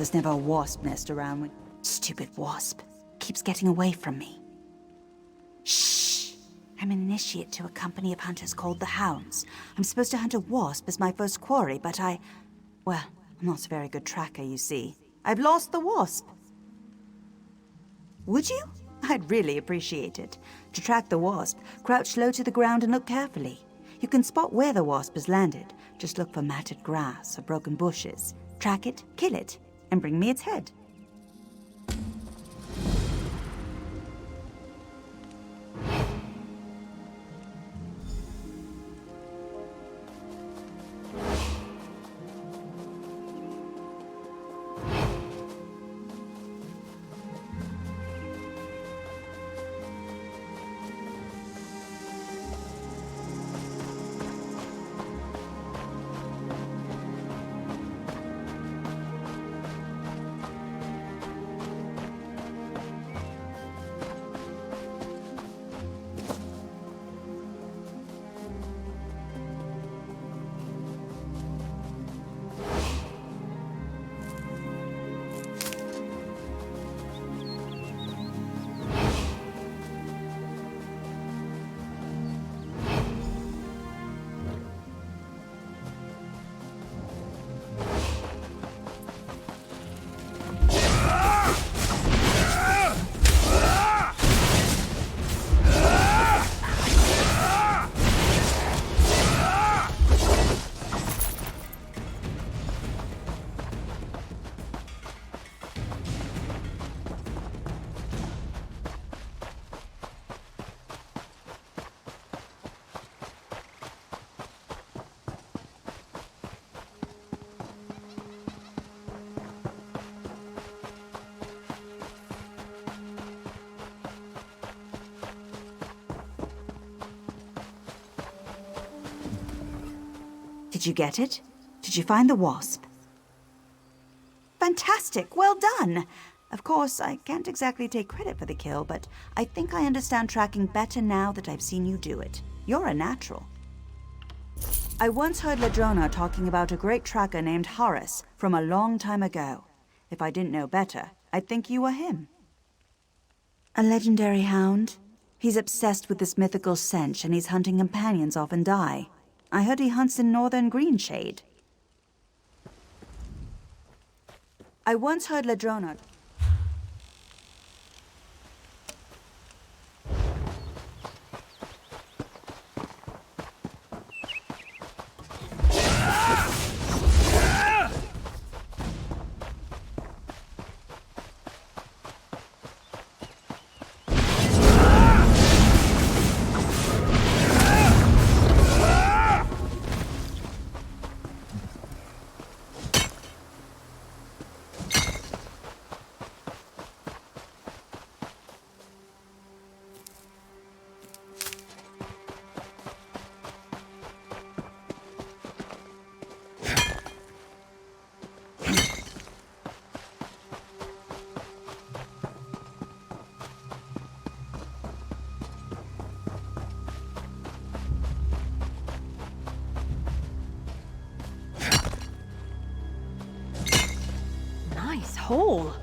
There's never a wasp nest around when... Stupid wasp. Keeps getting away from me. Shh! I'm an initiate to a company of hunters called the Hounds. I'm supposed to hunt a wasp as my first quarry, but well, I'm not a very good tracker, you see. I've lost the wasp. Would you? I'd really appreciate it. To track the wasp, crouch low to the ground and look carefully. You can spot where the wasp has landed. Just look for matted grass or broken bushes. Track it, kill it, and bring me its head. Did you get it? Did you find the wasp? Fantastic! Well done! Of course, I can't exactly take credit for the kill, but I think I understand tracking better now that I've seen you do it. You're a natural. I once heard Ladrona talking about a great tracker named Horace from a long time ago. If I didn't know better, I'd think you were him. A legendary hound? He's obsessed with this mythical stench, and he's hunting companions often die. I heard he hunts in northern Greenshade. I once heard Ladrona... Nice hole.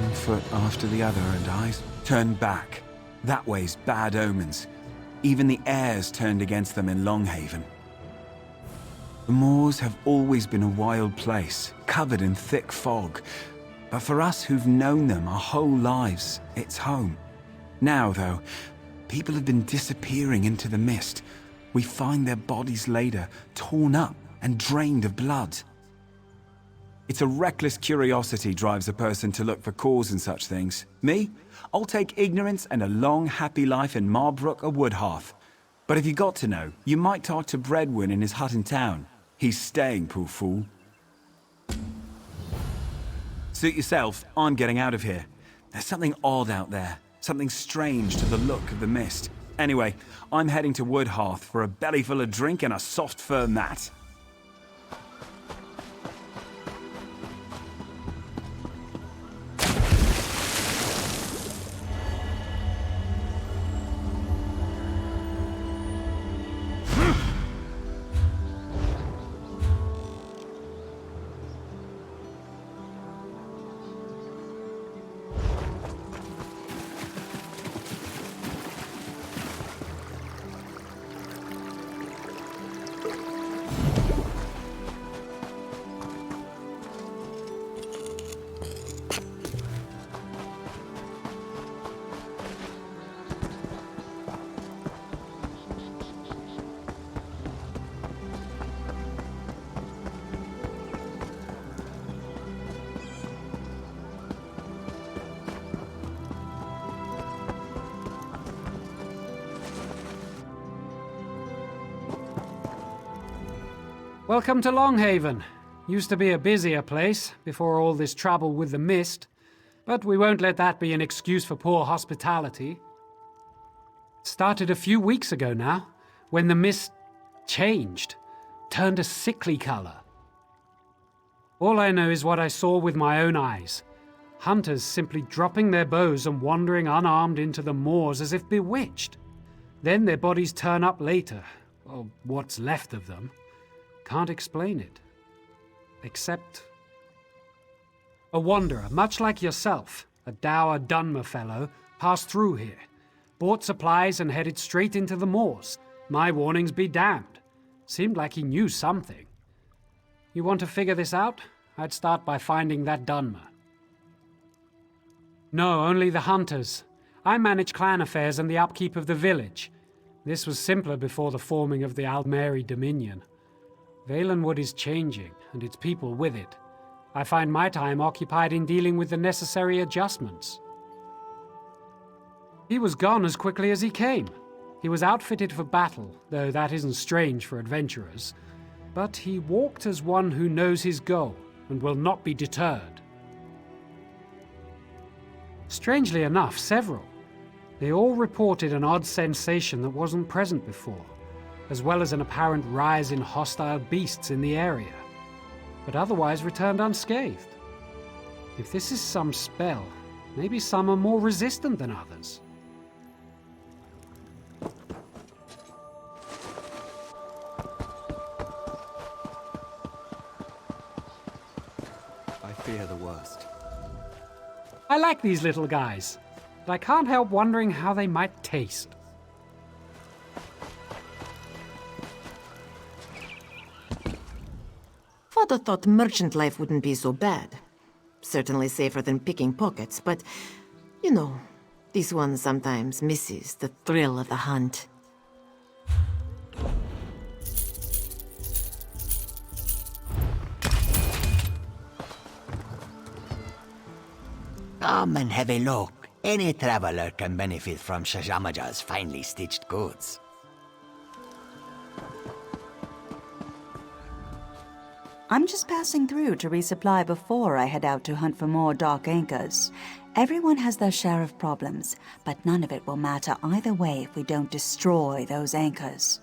one foot after the other, and eyes turned back. That way's bad omens. Even the airs turned against them in Longhaven. The moors have always been a wild place, covered in thick fog. But for us who've known them our whole lives, it's home. Now, though, people have been disappearing into the mist. We find their bodies later, torn up and drained of blood. It's a reckless curiosity drives a person to look for cause in such things. Me? I'll take ignorance and a long, happy life in Marbrook or Woodhearth. But if you got to know, you might talk to Breadwin in his hut in town. He's staying, poor fool. Suit yourself, I'm getting out of here. There's something odd out there. Something strange to the look of the mist. Anyway, I'm heading to Woodhearth for a bellyful of drink and a soft fur mat. Welcome to Longhaven. Used to be a busier place before all this trouble with the mist, but we won't let that be an excuse for poor hospitality. It started a few weeks ago now, when the mist changed, turned a sickly color. All I know is what I saw with my own eyes. Hunters simply dropping their bows and wandering unarmed into the moors as if bewitched. Then their bodies turn up later, or what's left of them. Can't explain it. Except a wanderer, much like yourself, a dour Dunmer fellow, passed through here, bought supplies and headed straight into the moors. My warnings be damned. Seemed like he knew something. You want to figure this out? I'd start by finding that Dunmer. No, only the hunters. I manage clan affairs and the upkeep of the village. This was simpler before the forming of the Aldmeri Dominion. Valenwood is changing, and its people with it. I find my time occupied in dealing with the necessary adjustments. He was gone as quickly as he came. He was outfitted for battle, though that isn't strange for adventurers. But he walked as one who knows his goal, and will not be deterred. Strangely enough, several. They all reported an odd sensation that wasn't present before, as well as an apparent rise in hostile beasts in the area, but otherwise returned unscathed. If this is some spell, maybe some are more resistant than others. I fear the worst. I like these little guys, but I can't help wondering how they might taste. Father thought merchant life wouldn't be so bad. Certainly safer than picking pockets, but, you know, this one sometimes misses the thrill of the hunt. Come and have a look. Any traveler can benefit from Shajamaja's finely stitched goods. I'm just passing through to resupply before I head out to hunt for more dark anchors. Everyone has their share of problems, but none of it will matter either way if we don't destroy those anchors.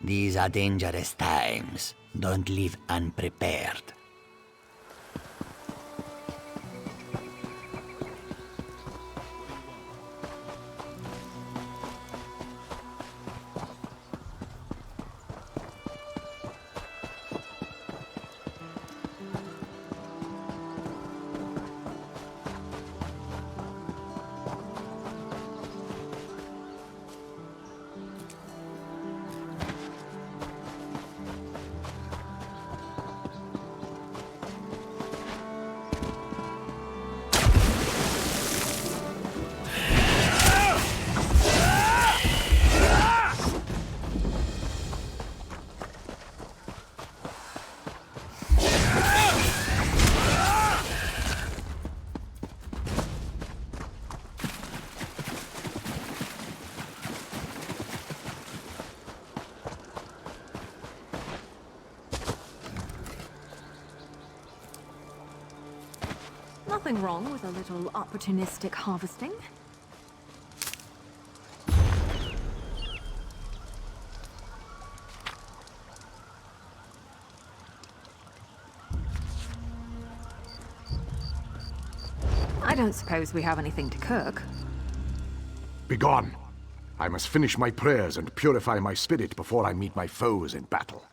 These are dangerous times. Don't leave unprepared. nothing wrong with a little opportunistic harvesting. I don't suppose we have anything to cook. Begone! I must finish my prayers and purify my spirit before I meet my foes in battle.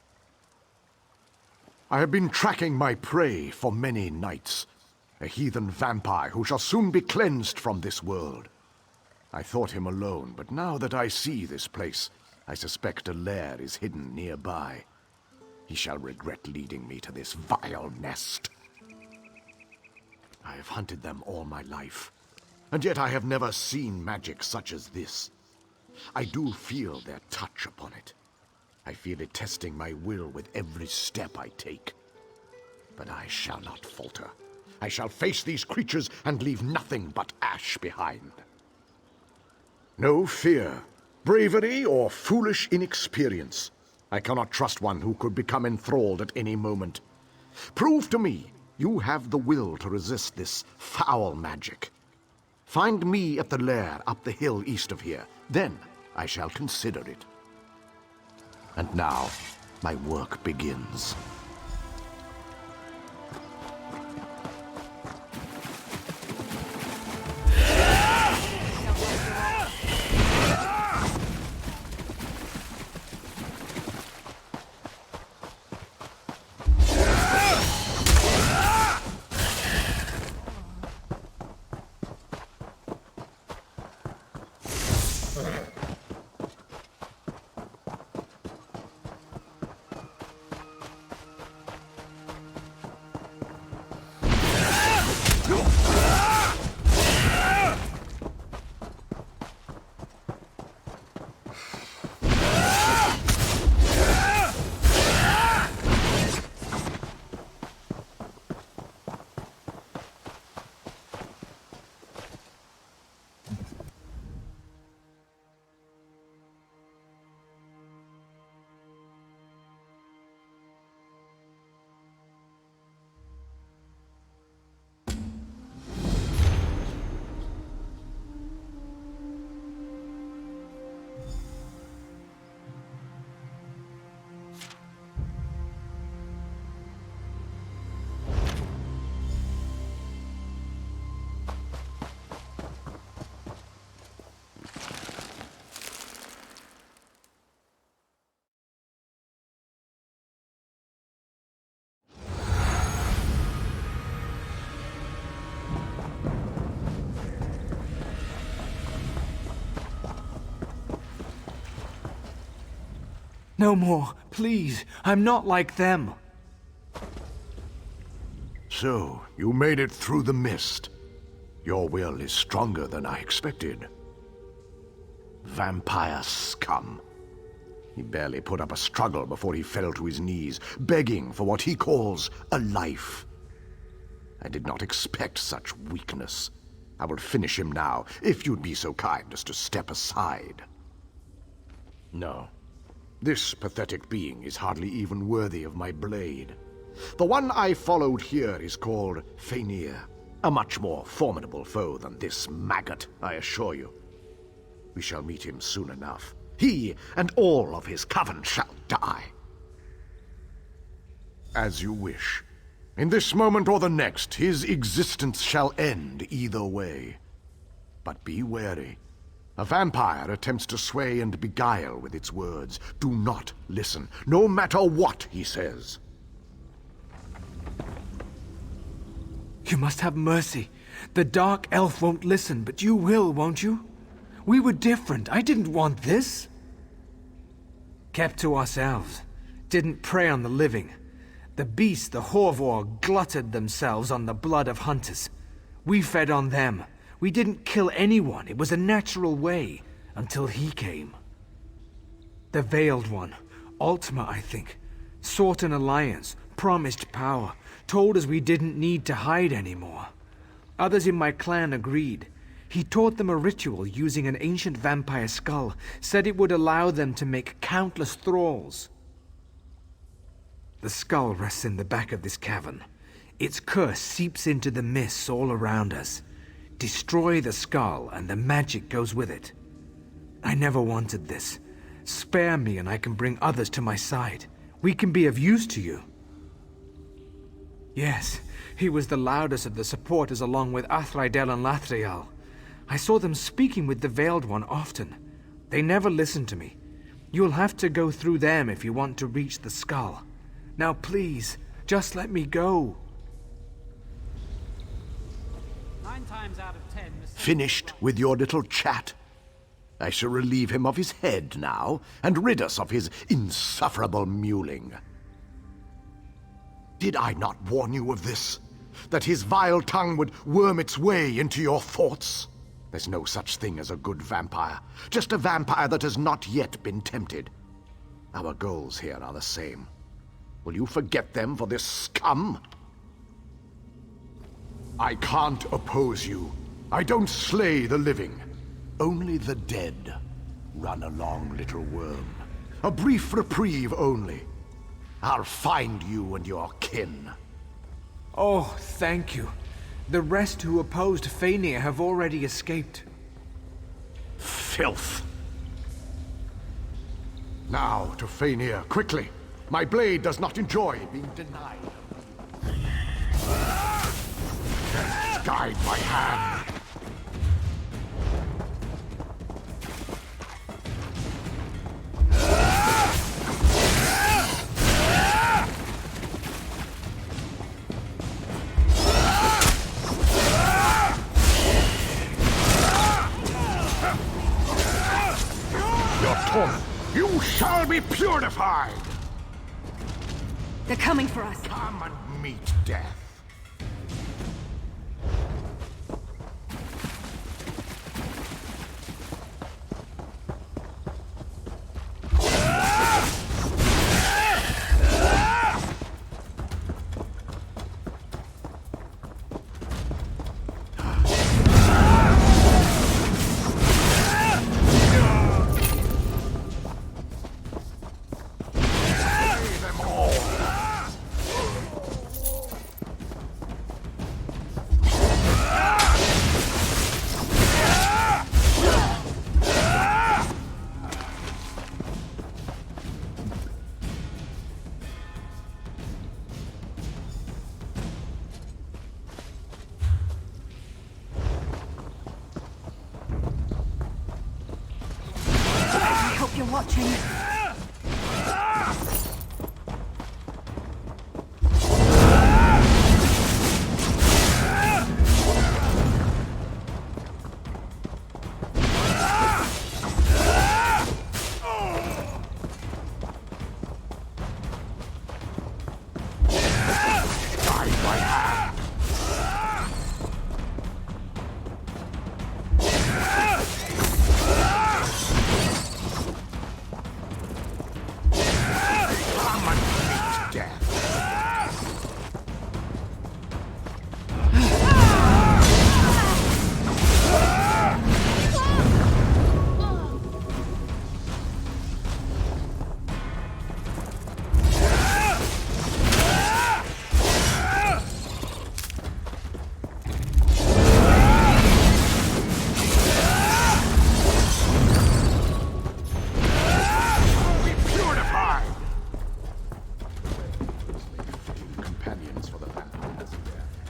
I have been tracking my prey for many nights. A heathen vampire who shall soon be cleansed from this world. I thought him alone, but now that I see this place, I suspect a lair is hidden nearby. He shall regret leading me to this vile nest. I have hunted them all my life, and yet I have never seen magic such as this. I do feel their touch upon it. I feel it testing my will with every step I take. But I shall not falter. I shall face these creatures and leave nothing but ash behind. No fear, bravery, or foolish inexperience. I cannot trust one who could become enthralled at any moment. Prove to me you have the will to resist this foul magic. Find me at the lair up the hill east of here. Then I shall consider it. And now, my work begins. No more, please. I'm not like them. So, you made it through the mist. Your will is stronger than I expected. Vampire scum. He barely put up a struggle before he fell to his knees, begging for what he calls a life. I did not expect such weakness. I will finish him now, if you'd be so kind as to step aside. No. This pathetic being is hardly even worthy of my blade. The one I followed here is called Fainir, a much more formidable foe than this maggot, I assure you. We shall meet him soon enough. He and all of his coven shall die. As you wish. In this moment or the next, his existence shall end either way. But be wary. A vampire attempts to sway and beguile with its words. Do not listen, no matter what he says. You must have mercy. The Dark Elf won't listen, but you will, won't you? We were different. I didn't want this. Kept to ourselves. Didn't prey on the living. The beasts, the Horvor, glutted themselves on the blood of hunters. We fed on them. We didn't kill anyone. It was a natural way, until he came. The Veiled One, Ultima, I think, sought an alliance, promised power, told us we didn't need to hide anymore. Others in my clan agreed. He taught them a ritual using an ancient vampire skull, said it would allow them to make countless thralls. The skull rests in the back of this cavern. Its curse seeps into the mists all around us. Destroy the skull, and the magic goes with it. I never wanted this. Spare me, and I can bring others to my side. We can be of use to you. Yes, he was the loudest of the supporters along with Athraidel and Lathriel. I saw them speaking with the Veiled One often. They never listened to me. You'll have to go through them if you want to reach the skull. Now please, just let me go. 9 times out of 10... Finished with your little chat? I shall relieve him of his head now, and rid us of his insufferable mewling. Did I not warn you of this? That his vile tongue would worm its way into your thoughts? There's no such thing as a good vampire. Just a vampire that has not yet been tempted. Our goals here are the same. Will you forget them for this scum? I can't oppose you. I don't slay the living. Only the dead. Run along, little worm. A brief reprieve only. I'll find you and your kin. Oh, thank you. The rest who opposed Fania have already escaped. Filth. Now to Fania, quickly. My blade does not enjoy being denied. Guide my hand. Your torment, you shall be purified. They're coming for us. Come and meet death. You're watching.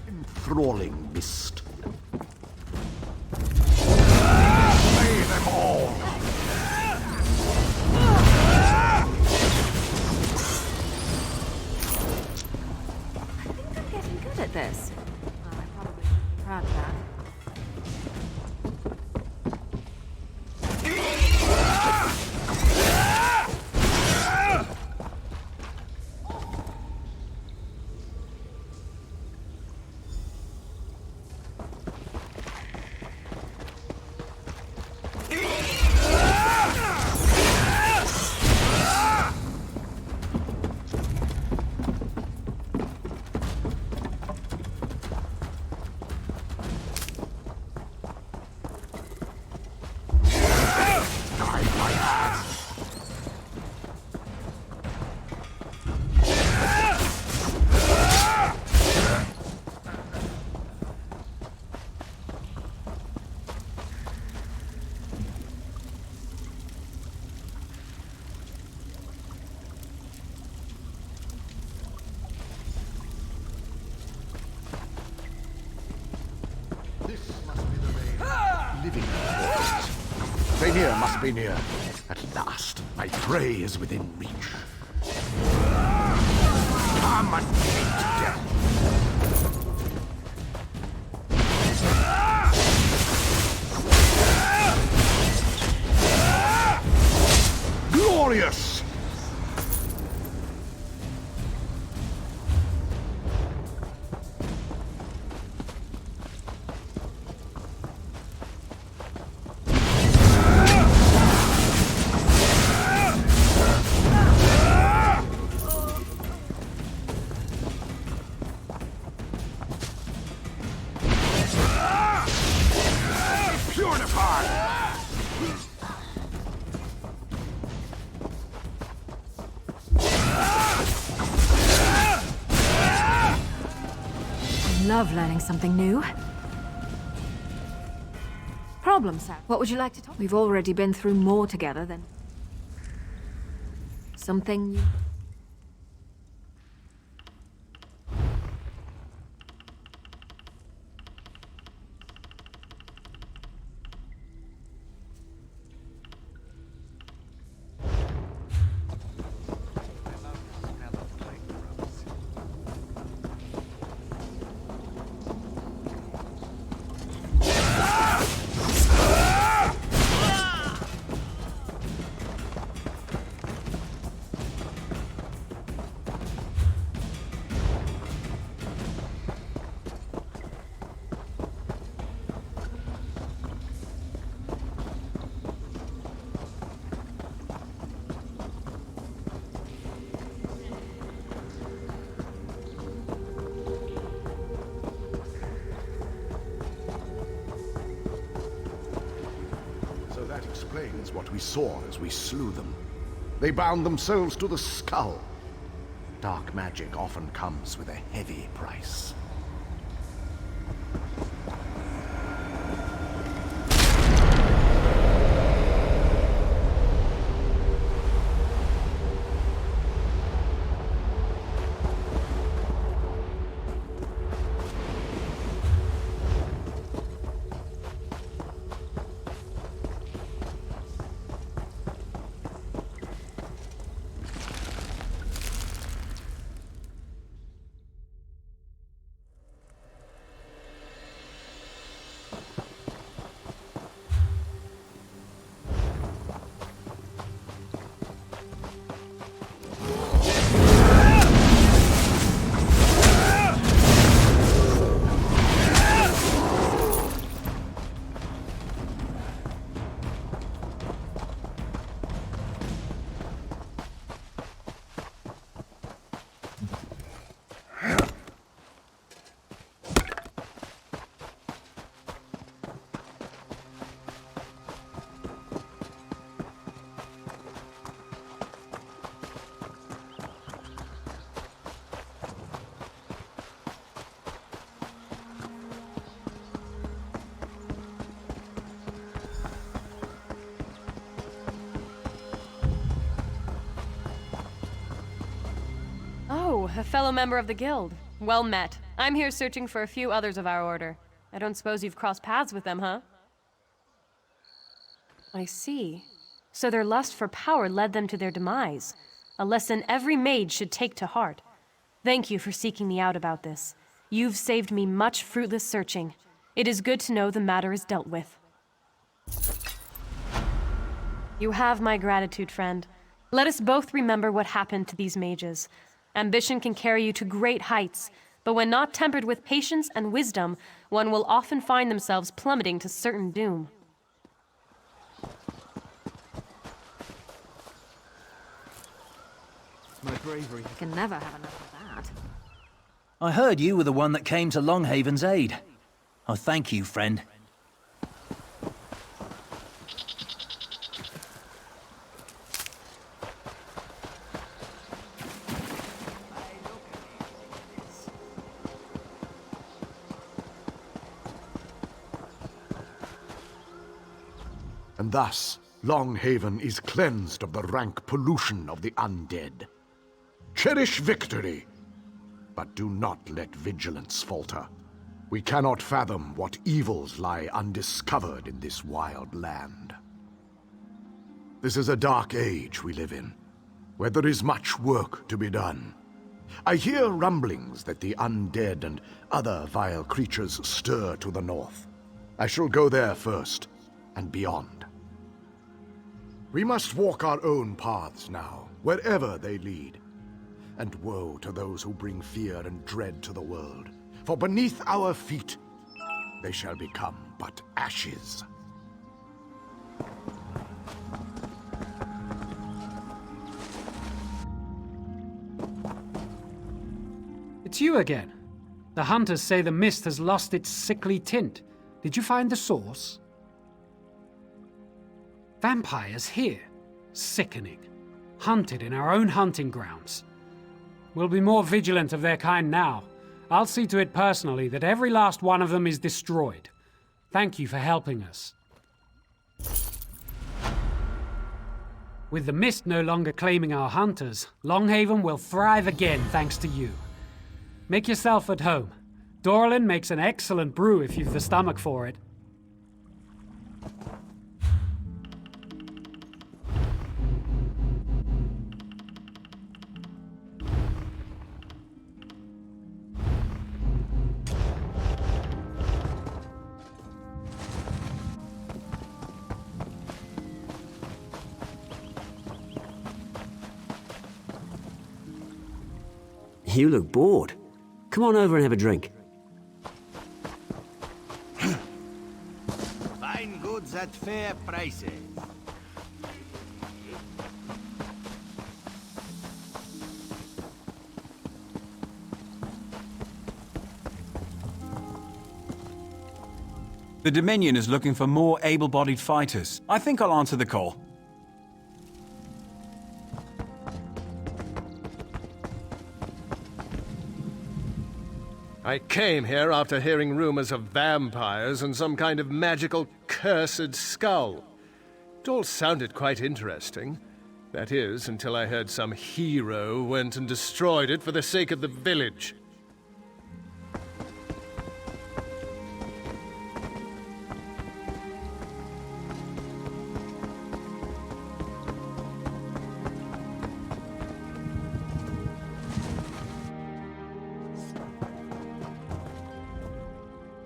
Enthralling mist. Slay them all! I think I'm getting good at this. Well, I probably shouldn't be proud of that. near must be near. At last, my prey is within reach. Come and meet death. Glorious! Love learning something new. Problem, Sam. What would you like to talk? We've already been through more together than something new. That explains what we saw as we slew them. They bound themselves to the skull. Dark magic often comes with a heavy price. Oh, a fellow member of the guild. Well met. I'm here searching for a few others of our order. I don't suppose you've crossed paths with them, huh? I see. So their lust for power led them to their demise. A lesson every mage should take to heart. Thank you for seeking me out about this. You've saved me much fruitless searching. It is good to know the matter is dealt with. You have my gratitude, friend. Let us both remember what happened to these mages. Ambition can carry you to great heights, but when not tempered with patience and wisdom, one will often find themselves plummeting to certain doom. My bravery. I can never have enough of that. I heard you were the one that came to Longhaven's aid. Oh, thank you, friend. And thus, Longhaven is cleansed of the rank pollution of the undead. Cherish victory, but do not let vigilance falter. We cannot fathom what evils lie undiscovered in this wild land. This is a dark age we live in, where there is much work to be done. I hear rumblings that the undead and other vile creatures stir to the north. I shall go there first, and beyond. We must walk our own paths now, wherever they lead. And woe to those who bring fear and dread to the world, for beneath our feet they shall become but ashes. It's you again. The hunters say the mist has lost its sickly tint. Did you find the source? Vampires here. Sickening. Hunted in our own hunting grounds. We'll be more vigilant of their kind now. I'll see to it personally that every last one of them is destroyed. Thank you for helping us. With the mist no longer claiming our hunters, Longhaven will thrive again thanks to you. Make yourself at home. Dorlin makes an excellent brew if you've the stomach for it. You look bored. Come on over and have a drink. Fine goods at fair prices. The Dominion is looking for more able-bodied fighters. I think I'll answer the call. I came here after hearing rumors of vampires and some kind of magical cursed skull. It all sounded quite interesting. That is, until I heard some hero went and destroyed it for the sake of the village.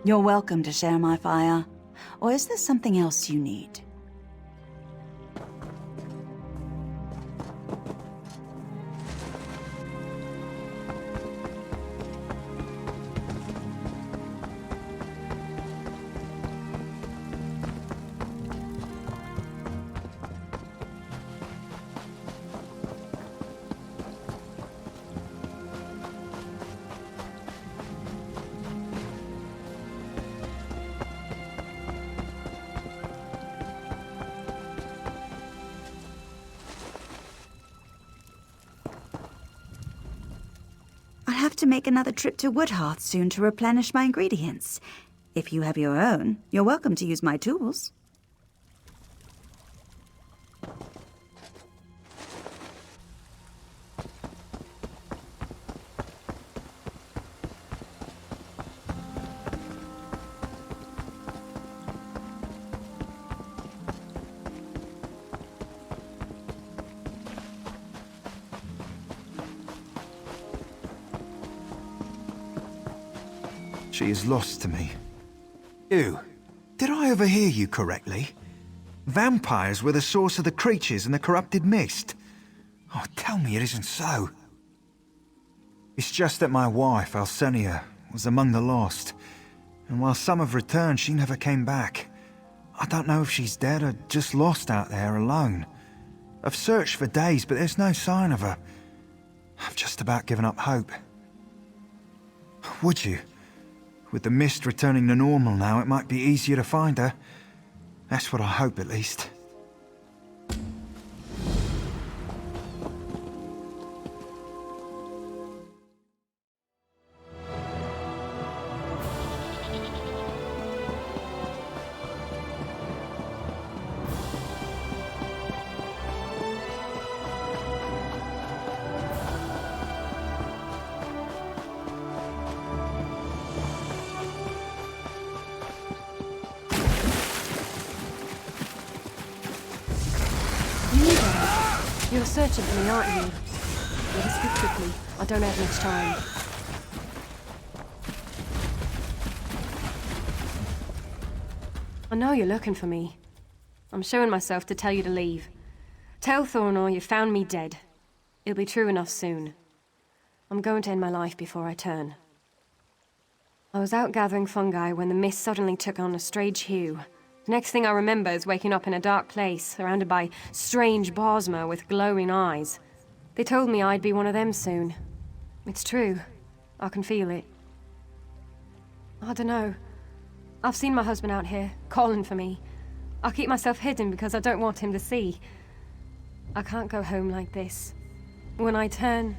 You're welcome to share my fire. Or is there something else you need? I'll have to make another trip to Woodhearth soon to replenish my ingredients. If you have your own, you're welcome to use my tools. She is lost to me. You, did I overhear you correctly? Vampires were the source of the creatures in the corrupted mist. Oh, tell me it isn't so. It's just that my wife, Alcenia, was among the lost. And while some have returned, she never came back. I don't know if she's dead or just lost out there alone. I've searched for days, but there's no sign of her. I've just about given up hope. Would you? With the mist returning to normal now, it might be easier to find her. That's what I hope, at least. searching for me, aren't you? Better speak quickly. I don't have much time. I know you're looking for me. I'm showing myself to tell you to leave. Tell Thornor you found me dead. It'll be true enough soon. I'm going to end my life before I turn. I was out gathering fungi when the mist suddenly took on a strange hue. The next thing I remember is waking up in a dark place, surrounded by strange Bosma with glowing eyes. They told me I'd be one of them soon. It's true. I can feel it. I don't know. I've seen my husband out here, calling for me. I keep myself hidden because I don't want him to see. I can't go home like this. When I turn,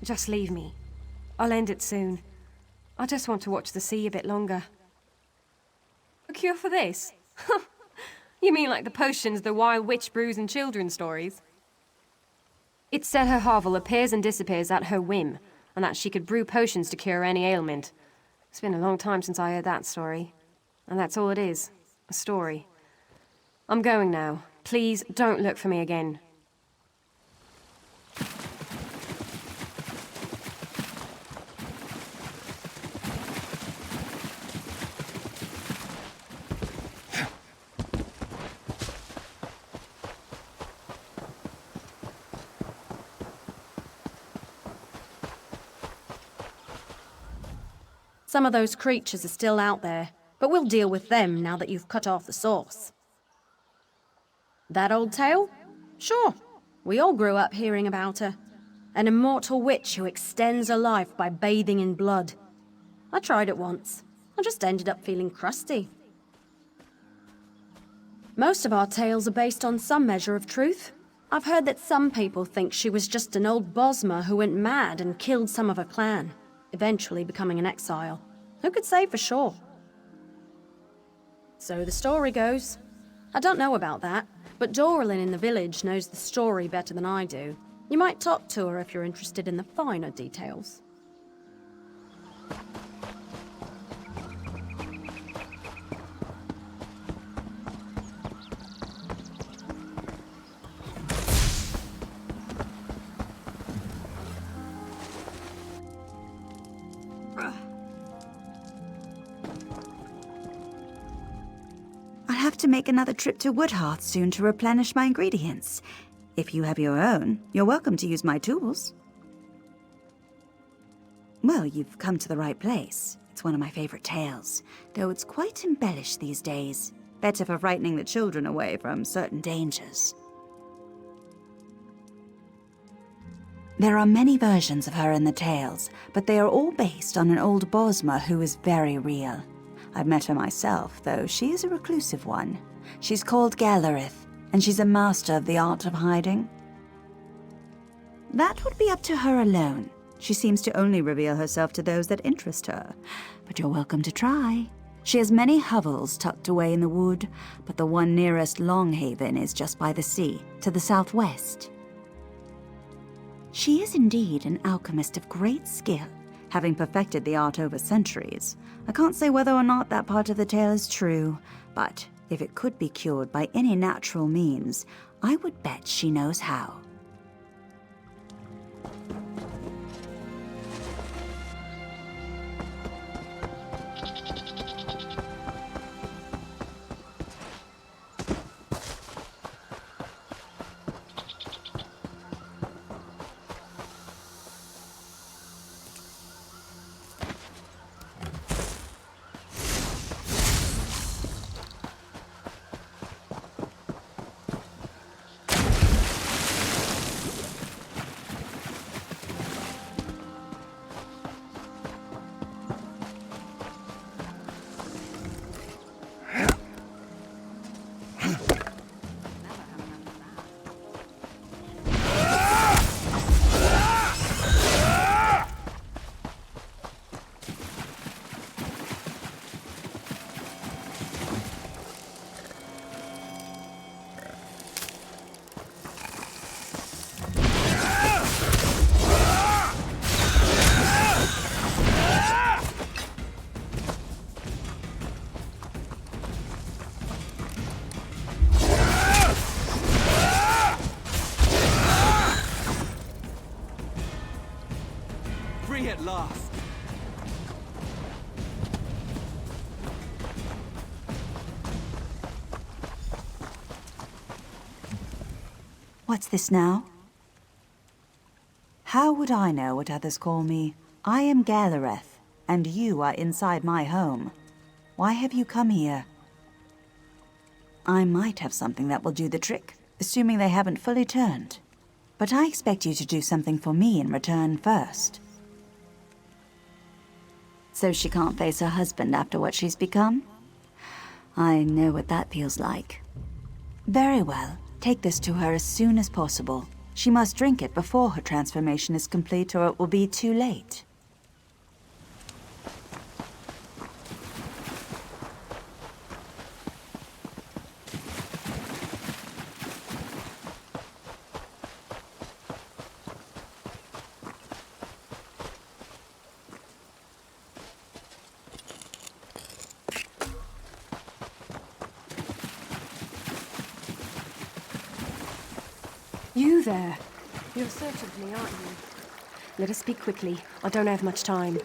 just leave me. I'll end it soon. I just want to watch the sea a bit longer. A cure for this? You mean like the potions the wild witch brews in children's stories? It's said her hovel appears and disappears at her whim, and that she could brew potions to cure any ailment. It's been a long time since I heard that story. And that's all it is, a story. I'm going now. Please don't look for me again. Some of those creatures are still out there, but we'll deal with them now that you've cut off the source. That old tale? Sure. We all grew up hearing about her. An immortal witch who extends her life by bathing in blood. I tried it once. I just ended up feeling crusty. Most of our tales are based on some measure of truth. I've heard that some people think she was just an old Bosma who went mad and killed some of her clan, eventually becoming an exile. Who could say for sure? So the story goes. I don't know about that, but Doralyn in the village knows the story better than I do. You might talk to her if you're interested in the finer details. I'll have to make another trip to Woodhearth soon to replenish my ingredients. If you have your own, you're welcome to use my tools. Well, you've come to the right place. It's one of my favorite tales, though it's quite embellished these days. Better for frightening the children away from certain dangers. There are many versions of her in the tales, but they are all based on an old Bosma who is very real. I've met her myself, though she is a reclusive one. She's called Galerith, and she's a master of the art of hiding. That would be up to her alone. She seems to only reveal herself to those that interest her, but you're welcome to try. She has many hovels tucked away in the wood, but the one nearest Longhaven is just by the sea, to the southwest. She is indeed an alchemist of great skill, having perfected the art over centuries. I can't say whether or not that part of the tale is true, but if it could be cured by any natural means, I would bet she knows how. this. What's this now? How would I know what others call me? I am Galareth, and you are inside my home. Why have you come here? I might have something that will do the trick, assuming they haven't fully turned. But I expect you to do something for me in return first. So she can't face her husband after what she's become? I know what that feels like. Very well. Take this to her as soon as possible. She must drink it before her transformation is complete, or it will be too late. You there. You're certain of me, aren't you? Let us speak quickly. I don't have much time.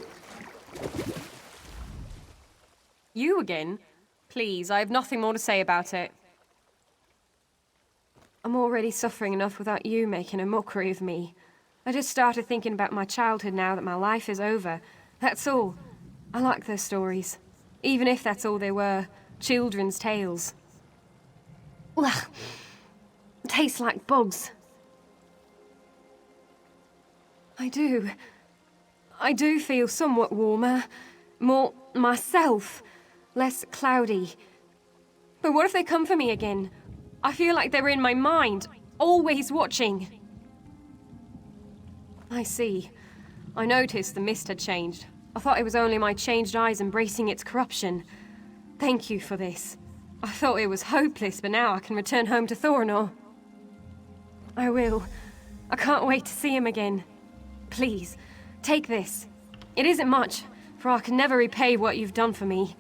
You again? Please, I have nothing more to say about it. I'm already suffering enough without you making a mockery of me. I just started thinking about my childhood now that my life is over. That's all. I like those stories. Even if that's all they were. Children's tales. Ugh. Tastes like bugs. I do feel somewhat warmer, more myself, less cloudy. But what if they come for me again? I feel like they're in my mind, always watching. I see. I noticed the mist had changed. I thought it was only my changed eyes embracing its corruption. Thank you for this. I thought it was hopeless, but now I can return home to Thorinor. I will. I can't wait to see him again. Please, take this. It isn't much, for I can never repay what you've done for me,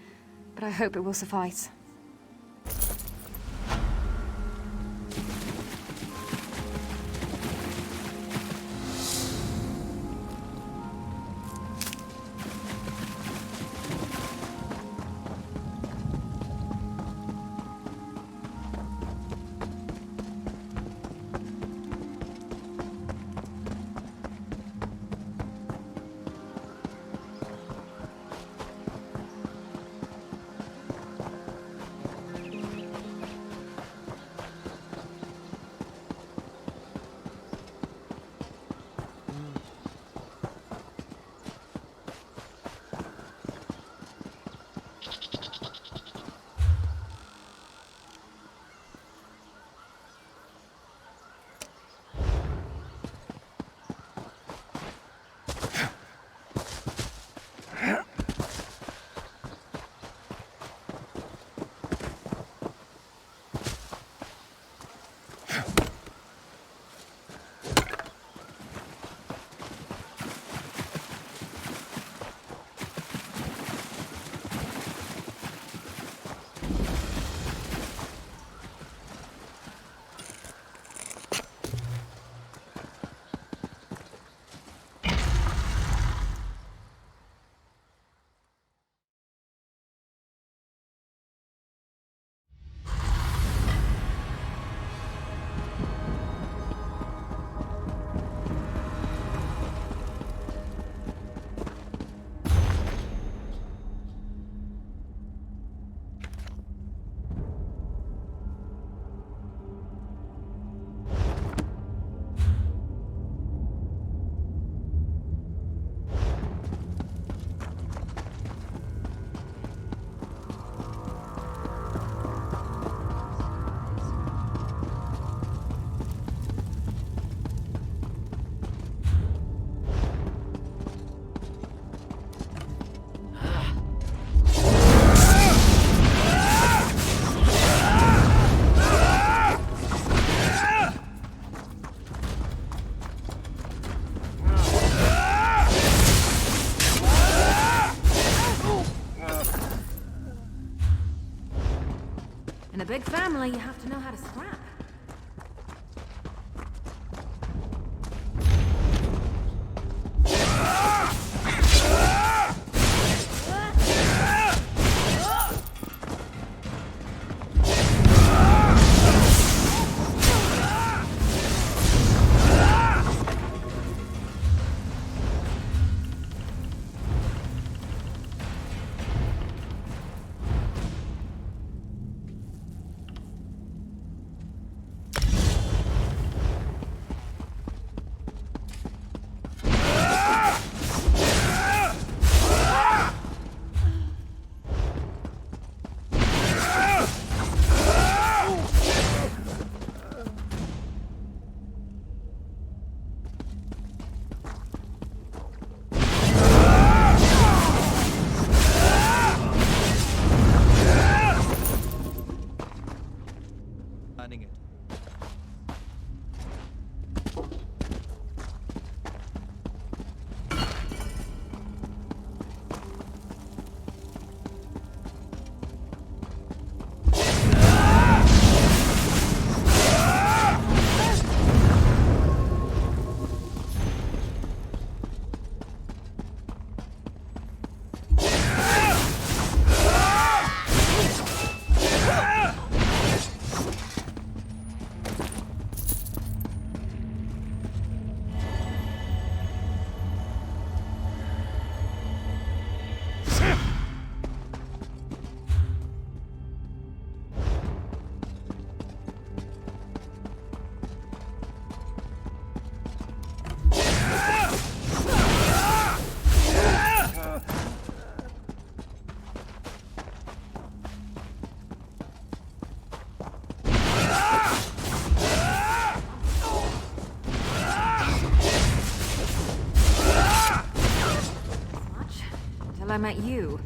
but I hope it will suffice. In a big family, you have to know how to scrap. Till I met you.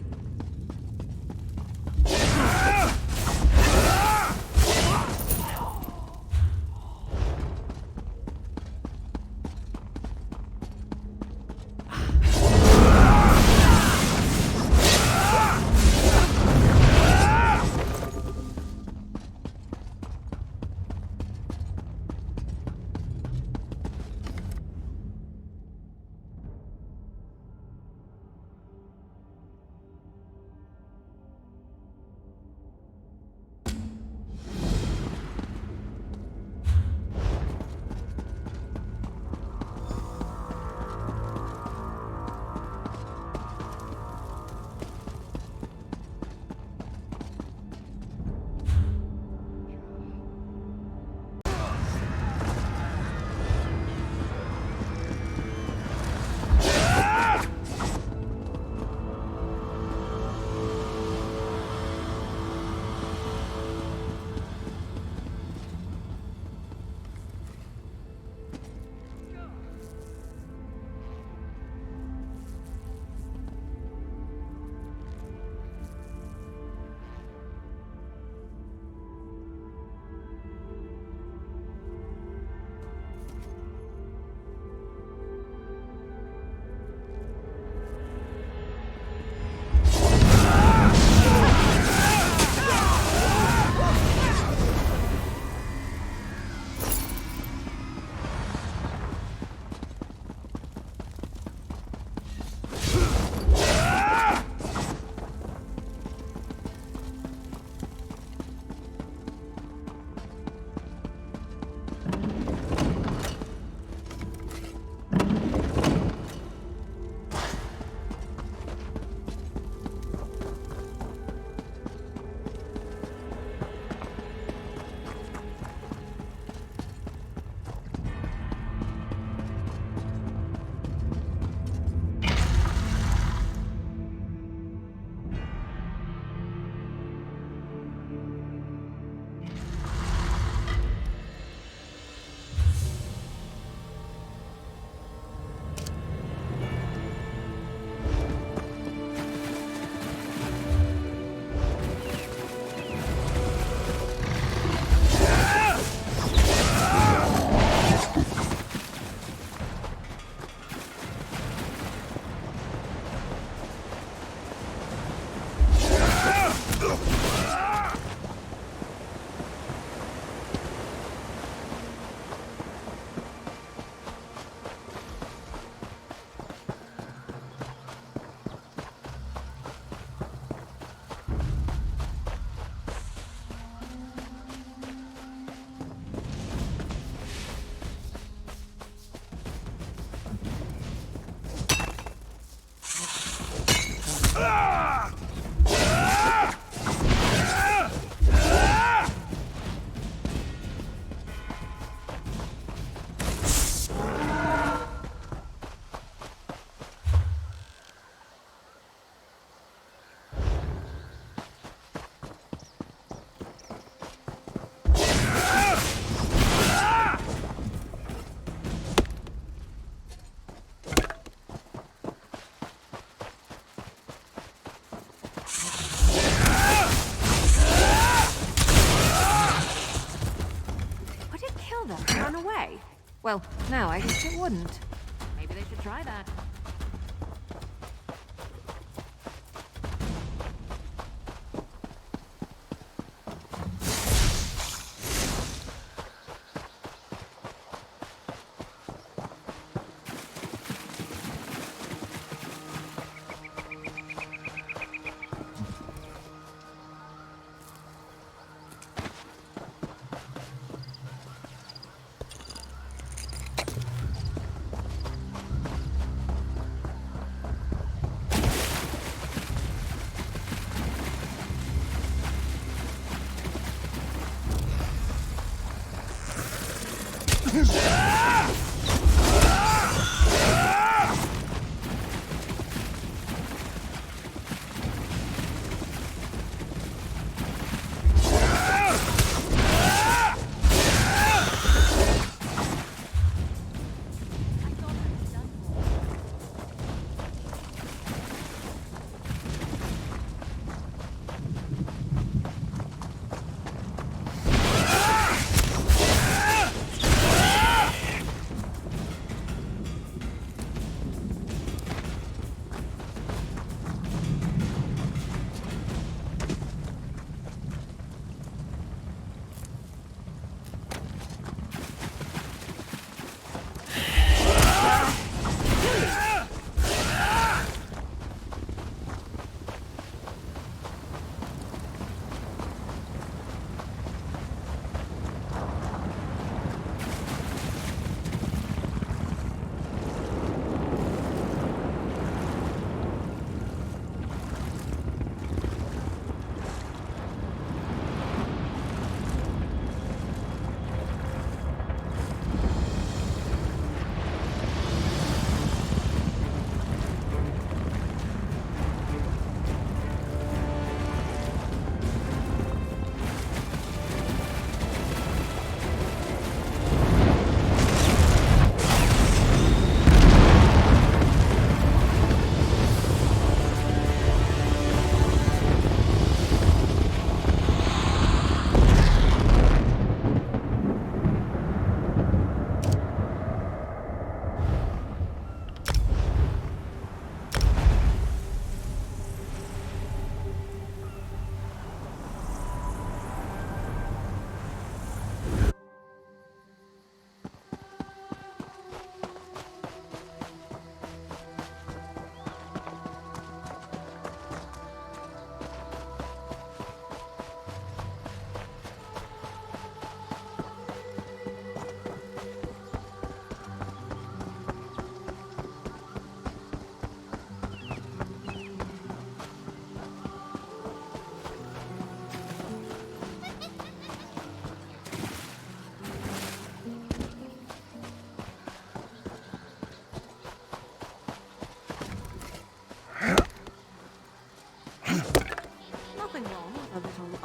Well, no, I guess it wouldn't. Maybe they should try that.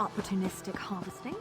opportunistic harvesting.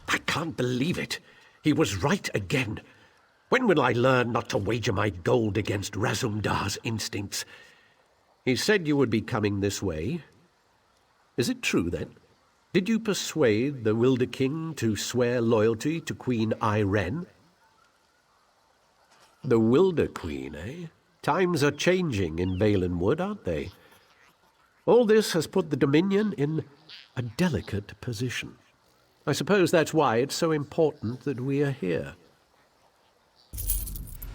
I can't believe it. He was right again. When will I learn not to wager my gold against Razumdar's instincts? He said you would be coming this way. Is it true, then? Did you persuade the Wilder King to swear loyalty to Queen Irene? The Wilder Queen, eh? Times are changing in Valenwood, aren't they? All this has put the Dominion in a delicate position. I suppose that's why it's so important that we are here.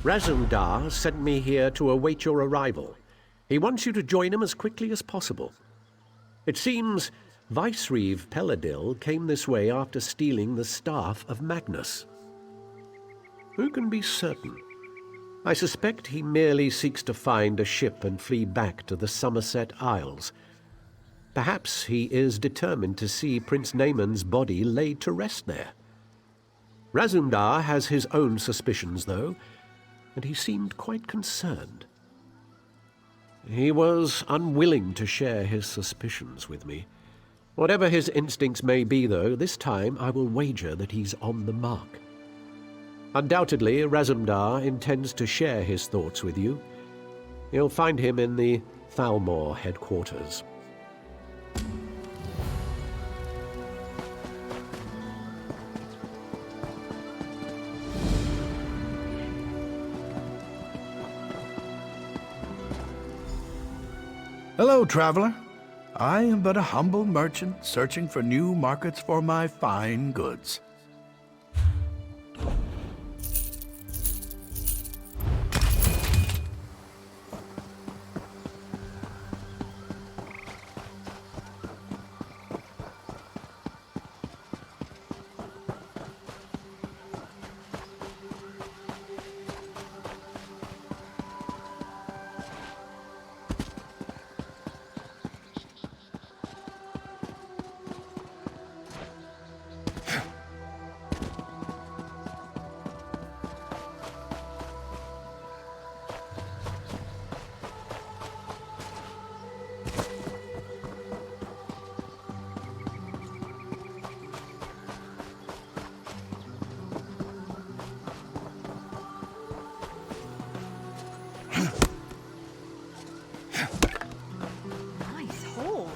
Razumdar sent me here to await your arrival. He wants you to join him as quickly as possible. It seems Vicereeve Peladil came this way after stealing the staff of Magnus. Who can be certain? I suspect he merely seeks to find a ship and flee back to the Somerset Isles. Perhaps he is determined to see Prince Naaman's body laid to rest there. Razumdar has his own suspicions, though, and he seemed quite concerned. He was unwilling to share his suspicions with me. Whatever his instincts may be, though, this time I will wager that he's on the mark. Undoubtedly, Razumdar intends to share his thoughts with you. You'll find him in the Thalmor headquarters. Hello, traveler. I am but a humble merchant searching for new markets for my fine goods. Nice haul.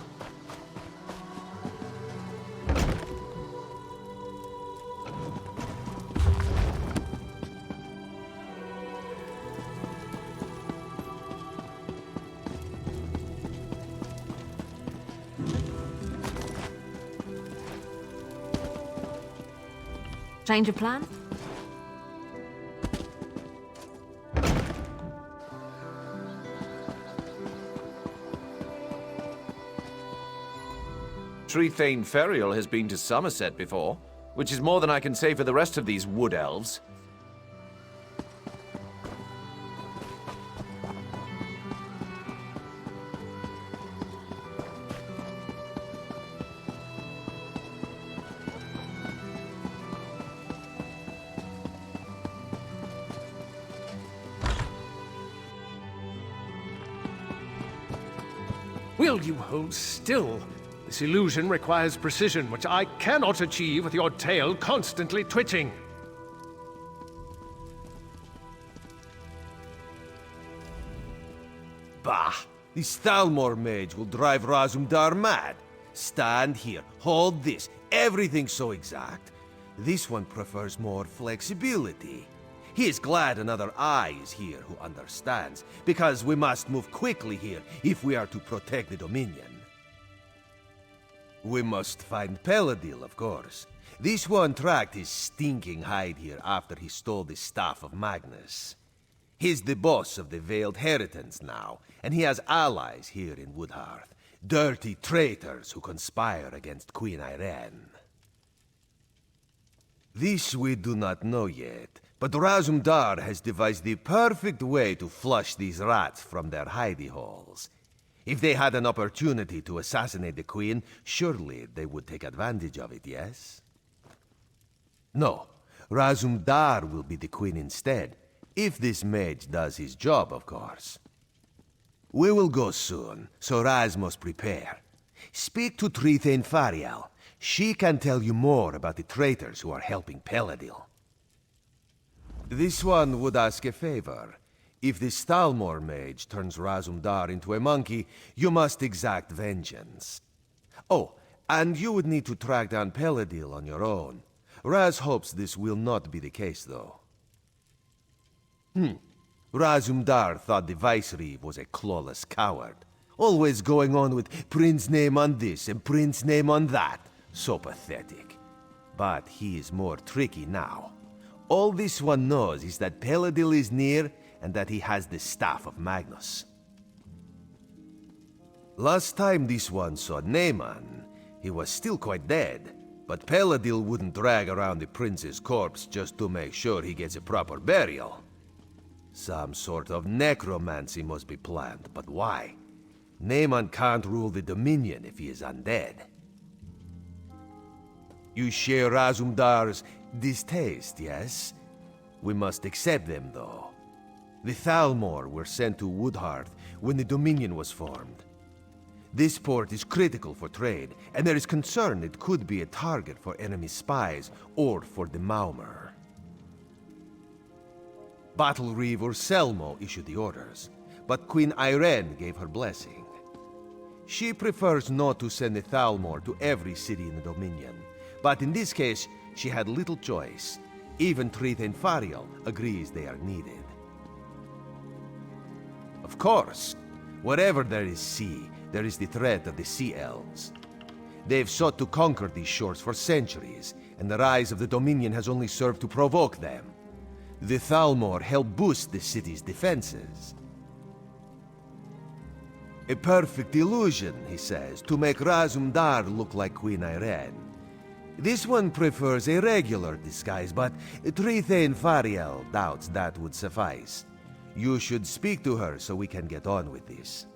Change of plan? Trethane Ferial has been to Somerset before, which is more than I can say for the rest of these wood elves. Will you hold still? This illusion requires precision, which I cannot achieve with your tail constantly twitching. Bah! The Stalmor mage will drive Razumdar mad. Stand here, hold this, everything's so exact. This one prefers more flexibility. He is glad another eye is here who understands, because we must move quickly here if we are to protect the Dominion. We must find Peladil, of course. This one tracked his stinking hide here after he stole the Staff of Magnus. He's the boss of the Veiled Heritance now, and he has allies here in Woodhearth. Dirty traitors who conspire against Queen Irene. This we do not know yet, but Razumdar has devised the perfect way to flush these rats from their hidey holes. If they had an opportunity to assassinate the Queen, surely they would take advantage of it, yes? No, Razumdar will be the Queen instead, if this mage does his job, of course. We will go soon, so Raz must prepare. Speak to Trithane Fariel. She can tell you more about the traitors who are helping Peladil. This one would ask a favor. If the Stalmor mage turns Razumdar into a monkey, you must exact vengeance. Oh, and you would need to track down Peladil on your own. Raz hopes this will not be the case, though. Razumdar thought the Vicereeve was a clawless coward. Always going on with Prince name on this and Prince name on that. So pathetic. But he is more tricky now. All this one knows is that Peladil is near and that he has the Staff of Magnus. Last time this one saw Naaman, he was still quite dead, but Peladil wouldn't drag around the prince's corpse just to make sure he gets a proper burial. Some sort of necromancy must be planned, but why? Naaman can't rule the Dominion if he is undead. You share Razumdar's distaste, yes? We must accept them, though. The Thalmor were sent to Woodhearth when the Dominion was formed. This port is critical for trade, and there is concern it could be a target for enemy spies or for the Maumur. Battlereeve or Selmo issued the orders, but Queen Irene gave her blessing. She prefers not to send the Thalmor to every city in the Dominion, but in this case, she had little choice. Even Trithane Fariel agrees they are needed. Of course, wherever there is sea, there is the threat of the Sea Elves. They've sought to conquer these shores for centuries, and the rise of the Dominion has only served to provoke them. The Thalmor help boost the city's defenses. A perfect illusion, he says, to make Razumdar look like Queen Irene. This one prefers a regular disguise, but Trithane Fariel doubts that would suffice. You should speak to her so we can get on with this.